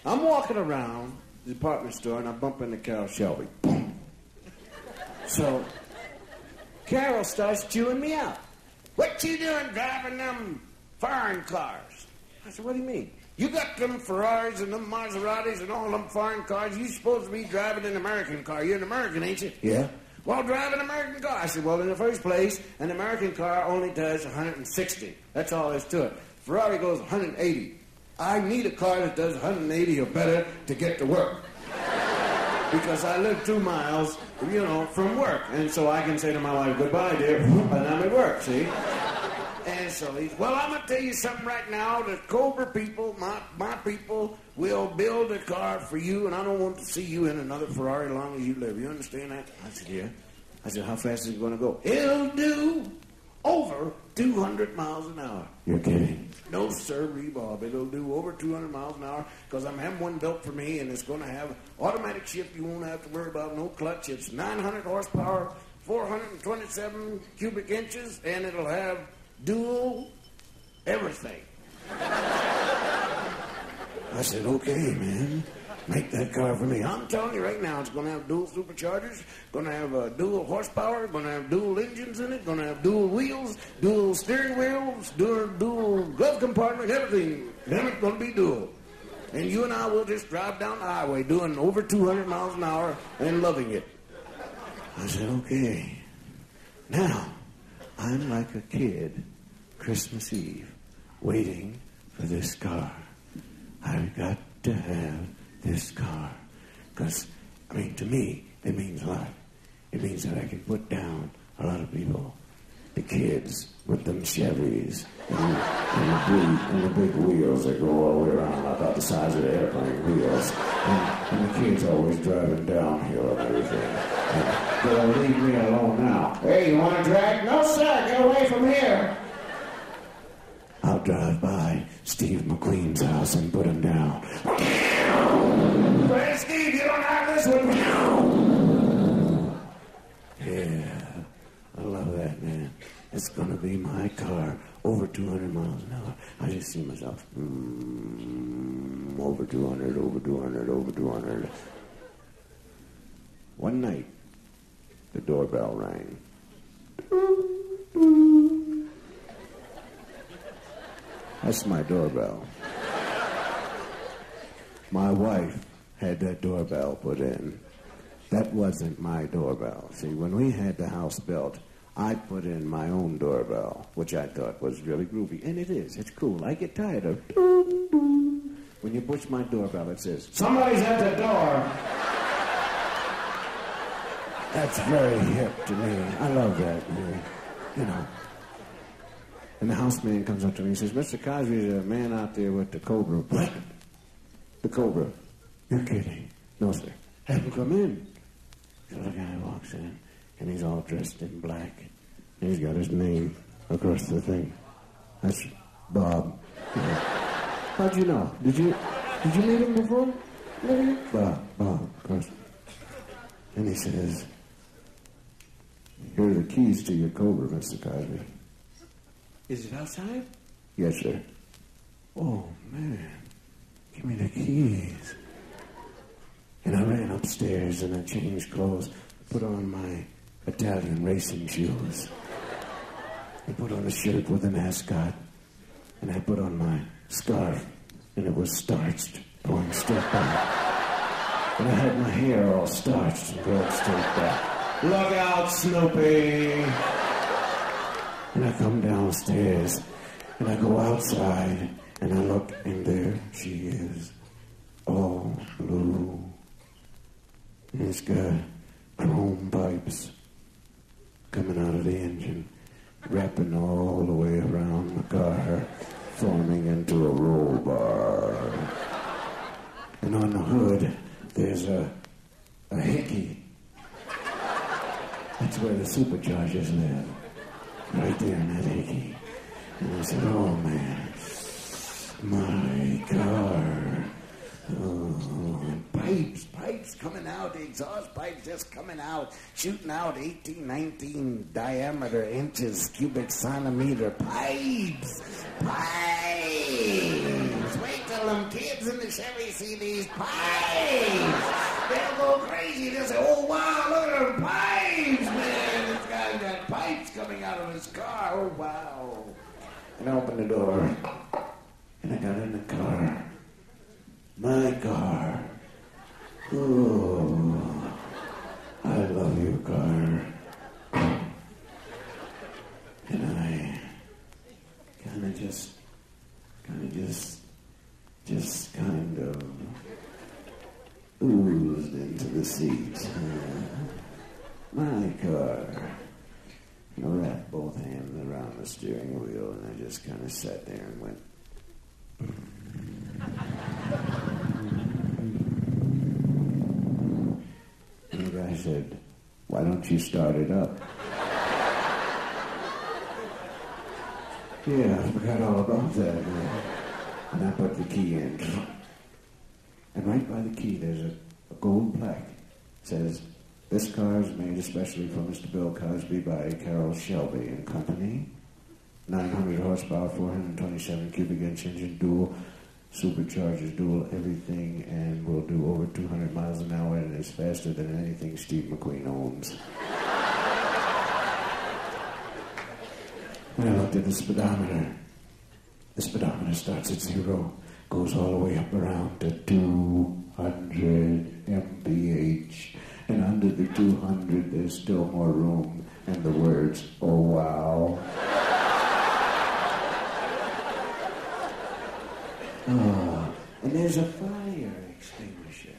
I'm walking around the department store, and I bump into Carol Shelby. Boom. So, Carol starts chewing me out. What you doing driving them foreign cars? I said, what do you mean? You got them Ferraris and them Maseratis and all them foreign cars. You supposed to be driving an American car. You're an American, ain't you? Yeah. Well, drive an American car. I said, well, in the first place, an American car only does 160. That's all there's to it. Ferrari goes 180. I need a car that does 180 or better to get to work. Because I live 2 miles, from work. And so I can say to my wife, goodbye, dear, and I'm at work, see? And so he's, well, I'm going to tell you something right now. The Cobra people, my people, will build a car for you, and I don't want to see you in another Ferrari as long as you live. You understand that? I said, yeah. I said, how fast is it going to go? It'll do over 200 miles an hour. You're kidding? No, sir, Bob. It'll do over 200 miles an hour because I'm having one built for me, and it's going to have automatic shift. You won't have to worry about no clutch. It's 900 horsepower, 427 cubic inches, and it'll have dual everything. I said, okay, man. Make that car for me. I'm telling you right now, it's going to have dual superchargers, going to have dual horsepower, going to have dual engines in it, going to have dual wheels, dual steering wheels, dual glove compartment, everything. It's going to be dual. And you and I will just drive down the highway doing over 200 miles an hour and loving it. I said, okay. Now, I'm like a kid, Christmas Eve, waiting for this car. I've got to have this car. Because, to me, it means a lot. It means that I can put down a lot of people. The kids with them Chevys and the big wheels that go all the way around about the size of the airplane wheels. And the kids always driving downhill and everything. They'll leave me alone now. Hey, you want to drag? No, sir, get away from here. I'll drive by Steve McQueen's house and put him down. Hey, Steve, you don't have this one. Yeah, I love that, man. It's going to be my car over 200 miles an hour. I just see myself. Over 200, over 200, over 200. One night, the doorbell rang. That's my doorbell. My wife had that doorbell put in. That wasn't my doorbell. See, when we had the house built, I put in my own doorbell, which I thought was really groovy. And it is. It's cool. I get tired of when you push my doorbell, it says, somebody's at the door. That's very hip to me. I love that, man. And the houseman comes up to me and says, Mr. Cosby, there's a man out there with the Cobra. What? The Cobra. You're kidding. No, sir. Have him come in. So the guy walks in, and he's all dressed in black. And he's got his name across the thing. That's Bob. Yeah. How'd you know? Did you meet him before? Maybe? Bob, of course. And he says, here are the keys to your Cobra, Mr. Cosby. Is it outside? Yes, sir. Oh, man. Give me the keys. And I ran upstairs and I changed clothes, put on my Italian racing shoes. I put on a shirt with an ascot. And I put on my scarf. And it was starched, going straight back. And I had my hair all starched and going straight back. Look out, Snoopy! And I come downstairs, and I go outside, and I look, and there she is, all blue. And it's got chrome pipes coming out of the engine, wrapping all the way around the car, forming into a roll bar. And on the hood, there's a hickey. That's where the superchargers live. Right there in that hickey. And I said, oh, man, my car. Oh, and pipes coming out, the exhaust pipes just coming out, shooting out 18, 19 diameter inches, cubic centimeter pipes. Wait till till them kids in the Chevy see these pipes. They'll go crazy. They'll say, oh, wow, look at them pipes, man. This guy's got pipes coming out of his car. Oh, wow. And I opened the door, and I got in the car. My car. Oh, I love you, car. And I kind of just oozed into the seat. My car. I wrapped both hands around the steering wheel, and I just kind of sat there and went. And the guy said, why don't you start it up? Yeah, I forgot all about that. And I put the key in. And right by the key, there's a gold plaque. It says, this car is made especially for Mr. Bill+Cosby by Carroll Shelby and Company. 900 horsepower, 427 cubic inch engine, dual superchargers, dual everything, and will do over 200 miles an hour, and is faster than anything Steve McQueen owns. And I looked at the speedometer. The speedometer starts at 0, goes all the way up around to 200 mph. And under the 200, there's still more room. And the words, oh, wow. Oh, and there's a fire extinguisher.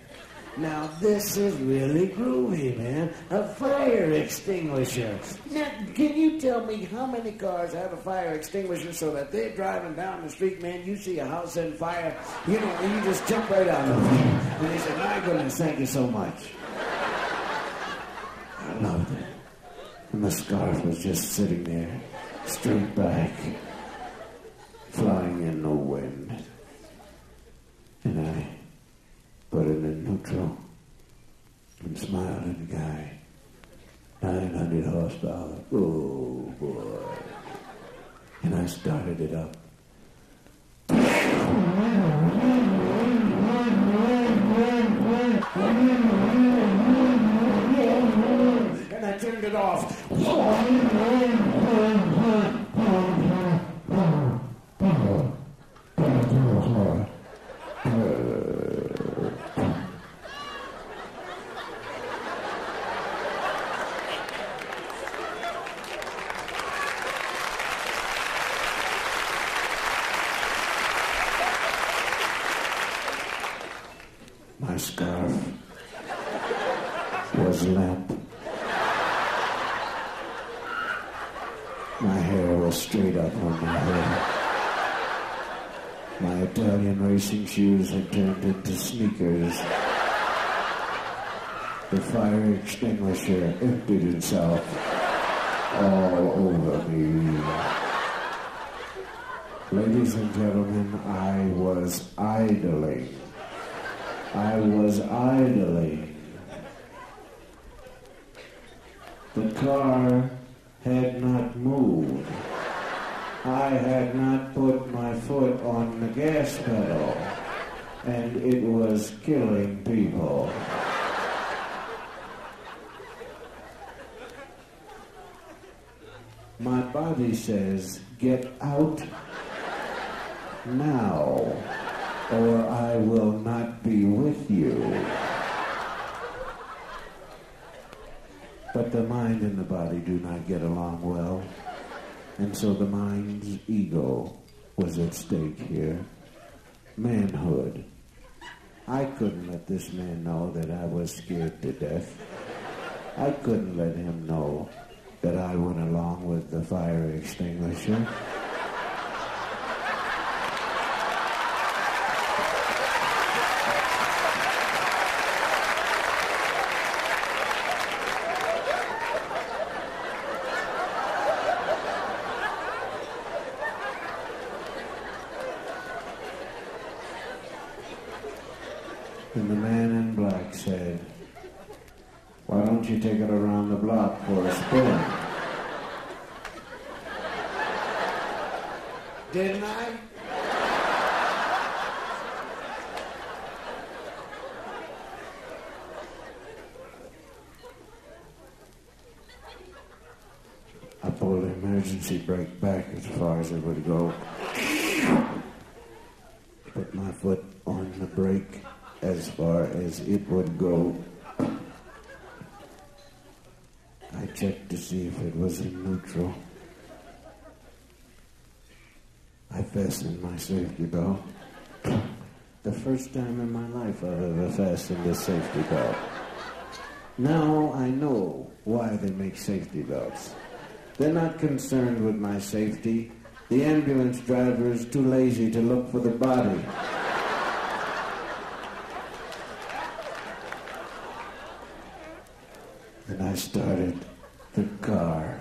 Now, this is really groovy, man. A fire extinguisher. Now, can you tell me how many cars have a fire extinguisher so that they're driving down the street, man, you see a house on fire, you know, and you just jump right out of it. And they say, my goodness, thank you so much. I loved it. And the scarf was just sitting there, straight back, flying in no wind. And I put it in neutral and smiled at the guy. 900 horsepower. Oh, boy. And I started it up. And I turned it off. My scarf was limp. My hair was straight up on my head. My Italian racing shoes had turned into sneakers. The fire extinguisher emptied itself all over me. Ladies and gentlemen, I was idling. I was idling. The car had not moved. I had not put my foot on the gas pedal, and it was killing people. My body says, get out now, or I will not be with you. But the mind and the body do not get along well, and so the mind's ego was at stake here. Manhood. I couldn't let this man know that I was scared to death. I couldn't let him know that I went along with the fire extinguisher. And the man in black said, why don't you take it around the block for a spin? Didn't I? pulled the emergency brake back as far as it would go. Put my foot on the brake as far as it would go. I checked to see if it was in neutral. I fastened my safety belt. The first time in my life I've ever fastened a safety belt. Now I know why they make safety belts. They're not concerned with my safety. The ambulance driver is too lazy to look for the body. And I started the car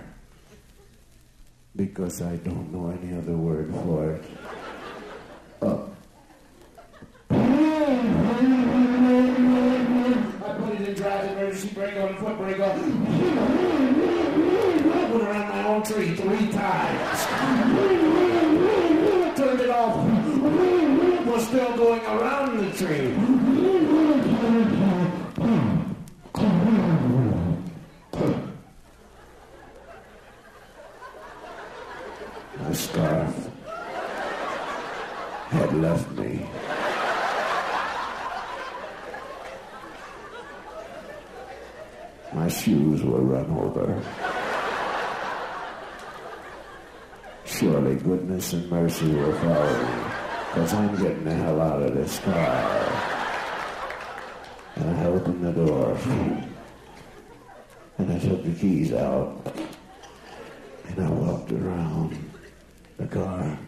because I don't know any other word for it. Up. I put it in drive, emergency brake on, foot brake on. I went around my own tree 3 times. Turned it off. Was still going around the tree. My scarf had left me. My shoes were run over. Surely goodness and mercy will follow me, because I'm getting the hell out of this car. And I opened the door, and I took the keys out, and I walked around the car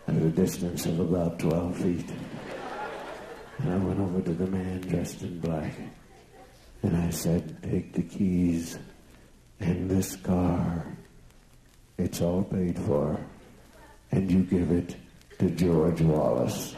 at a distance of about 12 feet. And I went over to the man dressed in black. And I said, take the keys and this car. It's all paid for. And you give it to George Wallace.